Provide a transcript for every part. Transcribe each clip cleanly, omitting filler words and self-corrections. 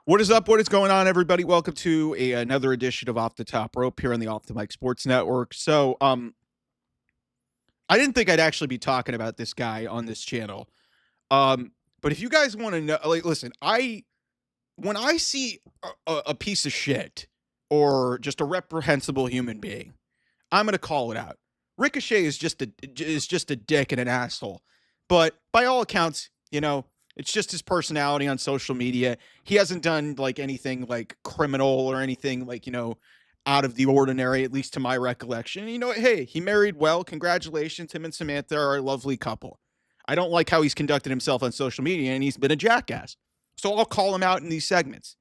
What is up? What is going on, everybody? Welcome to another edition of Off the Top Rope here on the Off the Mic Sports Network. I didn't think I'd actually be talking about this guy on this channel. But if you guys want to know, like, listen, when I see a piece of shit or just a reprehensible human being, I'm gonna call it out. Ricochet is just a dick and an asshole. But by all accounts, it's just his personality on social media. He hasn't done like anything like criminal or anything like, out of the ordinary, at least to my recollection. Hey, he married well. Congratulations. Him and Samantha are a lovely couple. I don't like how he's conducted himself on social media, and he's been a jackass. So I'll call him out in these segments.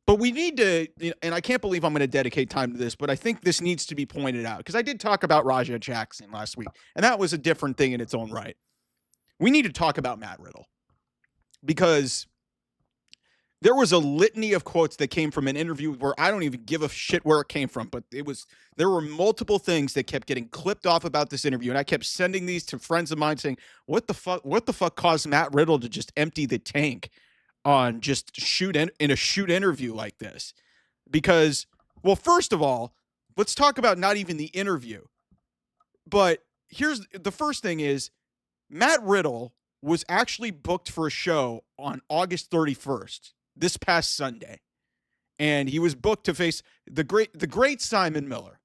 But we need to, and I can't believe I'm going to dedicate time to this, but I think this needs to be pointed out because I did talk about Rajah Jackson last week, and that was a different thing in its own right. We need to talk about Matt Riddle because there was a litany of quotes that came from an interview where I don't even give a shit where it came from, but there were multiple things that kept getting clipped off about this interview, and I kept sending these to friends of mine saying, what the fuck caused Matt Riddle to just empty the tank on just in a shoot interview like this? Because, well, first of all, let's talk about not even the interview. But here's the first thing is Matt Riddle was actually booked for a show on August 31st, this past Sunday. And he was booked to face the great Simon Miller.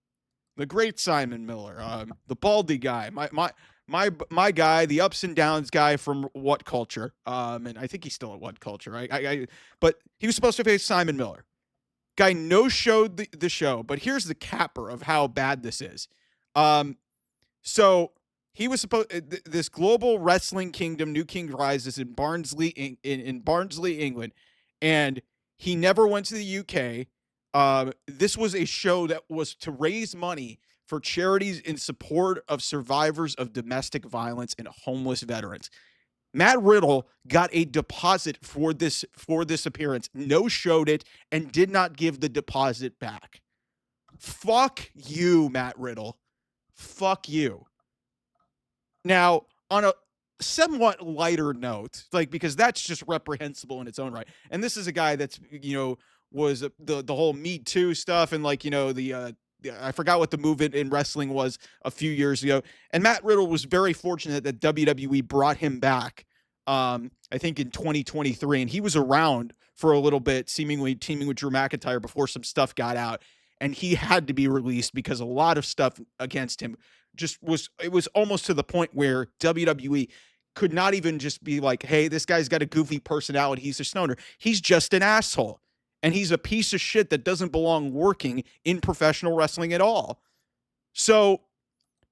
The great Simon Miller, the baldy guy, my guy, the ups and downs guy from What Culture, and I think he's still at What Culture. But he was supposed to face Simon Miller. Guy no-showed the show, but here's the capper of how bad this is. So he was supposed this Global Wrestling Kingdom, New King Rises in Barnsley, in Barnsley, England, and he never went to the UK. This was a show that was to raise money for charities in support of survivors of domestic violence and homeless veterans. Matt Riddle got a deposit for this appearance, no-showed it, and did not give the deposit back. Fuck you, Matt Riddle. Fuck you. Now, on a somewhat lighter note, because that's just reprehensible in its own right, and this is a guy that's, was the whole Me Too stuff and I forgot what the movement in wrestling was a few years ago. And Matt Riddle was very fortunate that WWE brought him back, I think in 2023. And he was around for a little bit, seemingly teaming with Drew McIntyre before some stuff got out. And he had to be released because a lot of stuff against him it was almost to the point where WWE could not even just be like, hey, this guy's got a goofy personality. He's a stoner. He's just an asshole. And he's a piece of shit that doesn't belong working in professional wrestling at all. So,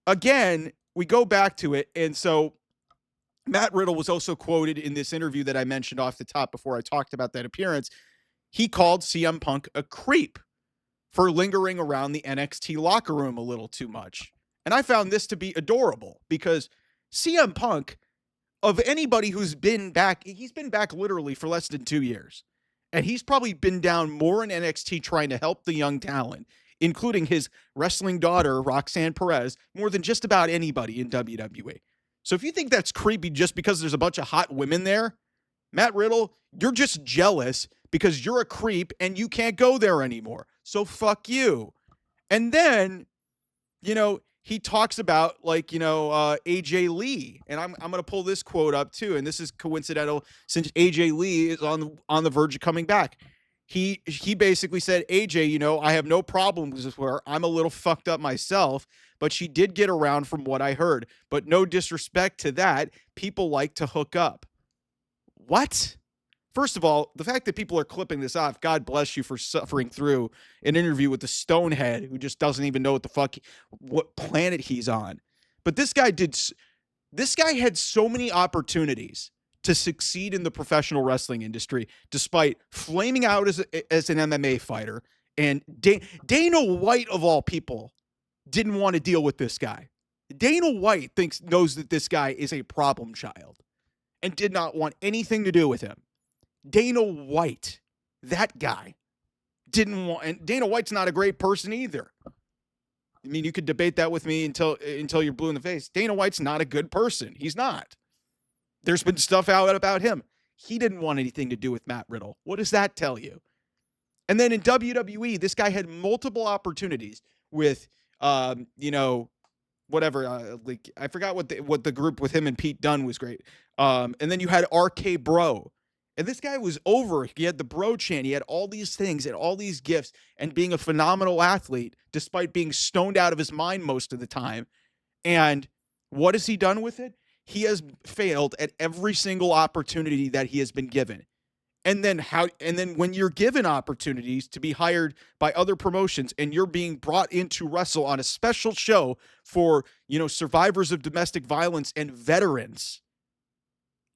again, we go back to it. And so Matt Riddle was also quoted in this interview that I mentioned off the top before I talked about that appearance. He called CM Punk a creep for lingering around the NXT locker room a little too much. And I found this to be adorable because CM Punk, of anybody who's been back, he's been back literally for less than 2 years. And he's probably been down more in NXT trying to help the young talent, including his wrestling daughter, Roxanne Perez, more than just about anybody in WWE. So if you think that's creepy just because there's a bunch of hot women there, Matt Riddle, you're just jealous because you're a creep and you can't go there anymore. So fuck you. And then, he talks about AJ Lee, and I'm going to pull this quote up too, and this is coincidental since AJ Lee is on the verge of coming back. He basically said, AJ, I have no problems with her. I'm a little fucked up myself, but she did get around from what I heard. But no disrespect to that, people like to hook up. What? First of all, the fact that people are clipping this off, God bless you for suffering through an interview with the stonehead who just doesn't even know what planet he's on. But this guy had so many opportunities to succeed in the professional wrestling industry, despite flaming out as an MMA fighter. And Dana White, of all people, didn't want to deal with this guy. Dana White knows that this guy is a problem child and did not want anything to do with him. Dana White, that guy, didn't want, and Dana White's not a great person either. I mean, you could debate that with me until you're blue in the face. Dana White's not a good person. He's not. There's been stuff out about him. he didn't want anything to do with Matt Riddle. What does that tell you? And then in WWE, this guy had multiple opportunities with, you know, whatever. Like I forgot what the group with him and Pete Dunne was great. And then you had RK Bro, and this guy was over. He had the Bro chant. He had all these things and all these gifts, and being a phenomenal athlete, despite being stoned out of his mind most of the time. And what has he done with it? He has failed at every single opportunity that he has been given. And then when you're given opportunities to be hired by other promotions and you're being brought in to wrestle on a special show for, survivors of domestic violence and veterans,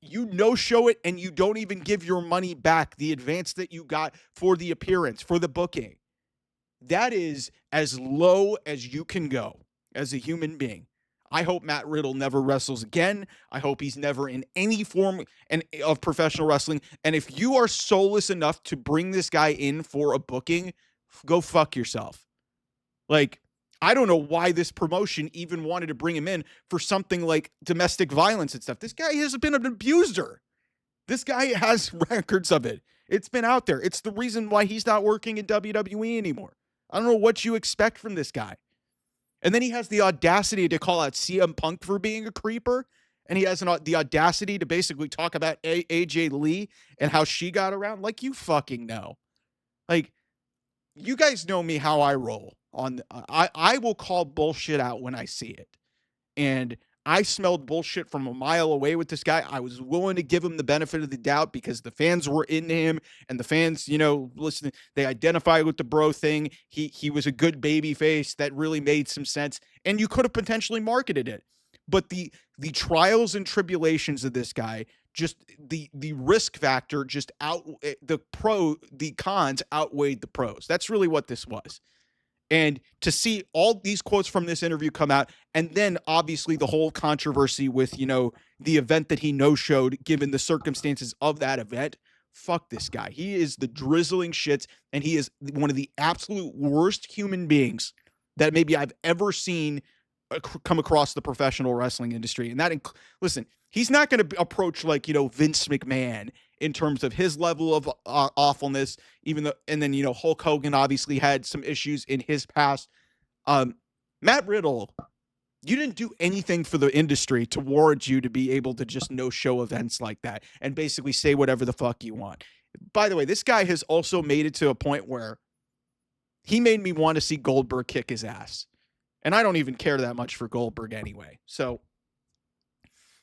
you no-show it and you don't even give your money back, the advance that you got for the appearance, for the booking. That is as low as you can go as a human being. I hope Matt Riddle never wrestles again. I hope he's never in any form of professional wrestling. And if you are soulless enough to bring this guy in for a booking, go fuck yourself. Like, I don't know why this promotion even wanted to bring him in for something like domestic violence and stuff. This guy has been an abuser. This guy has records of it. It's been out there. It's the reason why he's not working in WWE anymore. I don't know what you expect from this guy. And then he has the audacity to call out CM Punk for being a creeper. And he has the audacity to basically talk about AJ Lee and how she got around. Like, you fucking know. Like, you guys know me how I roll. I will call bullshit out when I see it. And I smelled bullshit from a mile away with this guy. I was willing to give him the benefit of the doubt because the fans were into him, and the fans, listen, they identified with the Bro thing. He was a good baby face that really made some sense, and you could have potentially marketed it. But the trials and tribulations of this guy, just the risk factor, just the cons outweighed the pros. That's really what this was. And to see all these quotes from this interview come out, and then obviously the whole controversy with, the event that he no-showed, given the circumstances of that event, fuck this guy. He is the drizzling shits, and he is one of the absolute worst human beings that maybe I've ever seen come across the professional wrestling industry. And that, listen, he's not going to approach like, Vince McMahon in terms of his level of awfulness, and then, Hulk Hogan obviously had some issues in his past. Matt Riddle, you didn't do anything for the industry to warrant you to be able to just no-show events like that and basically say whatever the fuck you want. By the way, this guy has also made it to a point where he made me want to see Goldberg kick his ass. And I don't even care that much for Goldberg anyway. So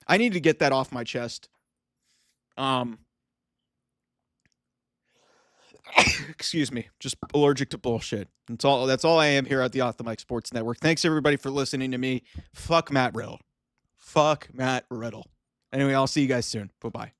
I need to get that off my chest. Excuse me, just allergic to bullshit. That's all I am here at the Off the Mic Sports Network. Thanks everybody for listening to me. Fuck Matt Riddle. Fuck Matt Riddle. Anyway, I'll see you guys soon. Bye-bye.